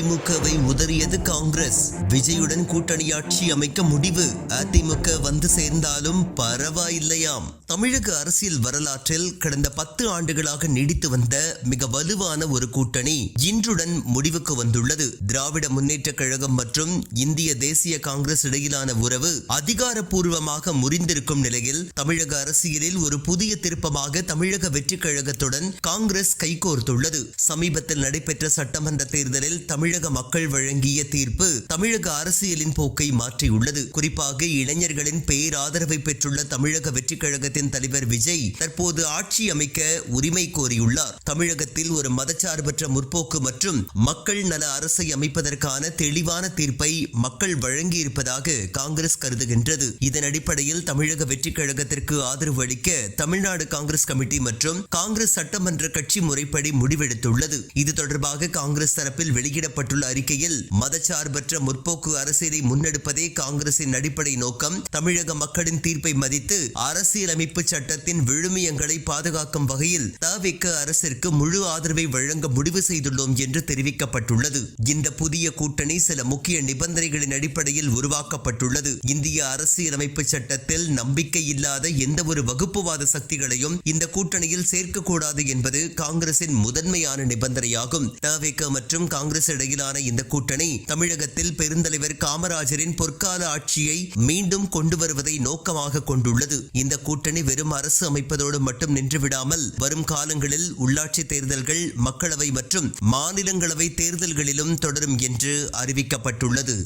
திமுகவை உதறியது காங்கிரஸ். விஜயுடன் கூட்டணி ஆட்சி அமைக்க முடிவு. அதிமுக வந்து சேர்ந்தாலும் பரவாயில்லையாம். தமிழக அரசியல் வரலாற்றில் கடந்த 10 ஆண்டுகளாக நீடித்து வந்த மிக வலுவான ஒரு கூட்டணி இன்றுடன் முடிவுக்கு வந்துள்ளது. திராவிட முன்னேற்ற கழகம் மற்றும் இந்திய தேசிய காங்கிரஸ் இடையிலான உறவு அதிகாரப்பூர்வமாக முறிந்திருக்கும் நிலையில் தமிழக அரசியலில் ஒரு புதிய திருப்பமாக தமிழக வெற்றி கழகத்துடன் காங்கிரஸ் கைகோர்த்துள்ளது. சமீபத்தில் நடைபெற்ற சட்டமன்ற தேர்தலில் தமிழக மக்கள் வழங்கிய தீர்ப்பு தமிழக அரசியலின் போக்கை மாற்றியுள்ளது. குறிப்பாக இளைஞர்களின் பேராதரவை பெற்றுள்ள தமிழக வெற்றி கழகத்தின் தலைவர் விஜய் தற்போது ஆட்சி அமைக்க உரிமை கோரியுள்ளார். தமிழகத்தில் ஒரு மதச்சார்பற்ற முற்போக்கு மற்றும் மக்கள் நல அரசை அமைப்பதற்கான தெளிவான தீர்ப்பை மக்கள் வழங்கியிருப்பதாக காங்கிரஸ் கருதுகின்றது. இதன் அடிப்படையில் தமிழக வெற்றி கழகத்திற்கு ஆதரவு அளிக்க தமிழ்நாடு காங்கிரஸ் கமிட்டி மற்றும் காங்கிரஸ் சட்டமன்ற கட்சி முறைப்படி முடிவெடுத்துள்ளது. இது தொடர்பாக காங்கிரஸ் தரப்பில் வெளியிடப்பட்டுள்ள அறிக்கையில் மதச்சார்பற்ற முற்போக்கு அரசியலை முன்னெடுப்பதே காங்கிரசின் அடிப்படை நோக்கம். தமிழக மக்களின் தீர்ப்பை மதித்து அரசியலமைப்பு சட்டத்தின் விழுமியங்களை பாதுகாக்கும் வகையில் தவிக அரசிற்கு முழு ஆதரவை வழங்க முடிவு செய்துள்ளோம் என்று தெரிவிக்கப்பட்டுள்ளது. இந்த புதிய கூட்டணி சில முக்கிய நிபந்தனைகளின் அடிப்படையில் உருவாக்கப்பட்டுள்ளது. இந்திய அரசியலமைப்பு சட்டத்தில் நம்பிக்கை இல்லாத எந்த ஒரு வகுப்புவாத சக்திகளையும் இந்த கூட்டணியில் சேர்க்கக்கூடாது என்பது காங்கிரசின் முதன்மையான நிபந்தனையாகும். தவிக மற்றும் காங்கிரஸ் இடையிலான இந்த கூட்டணி தமிழகத்தில் பெருந்தலைவர் காமராஜரின் பொற்கால ஆட்சியை மீண்டும் கொண்டு வருவதை நோக்கமாக கொண்டுள்ளது. இந்த கூட்டணி வெறும் அரசு அமைப்பதோடு மட்டும் நின்றுவிடாமல் வரும் காலங்களில் உள்ளாட்சி தேர்தல்கள், மக்களவை மற்றும் மாநிலங்களவை தேர்தல்களிலும் தொடரும் என்று அறிவிக்கப்பட்டுள்ளது.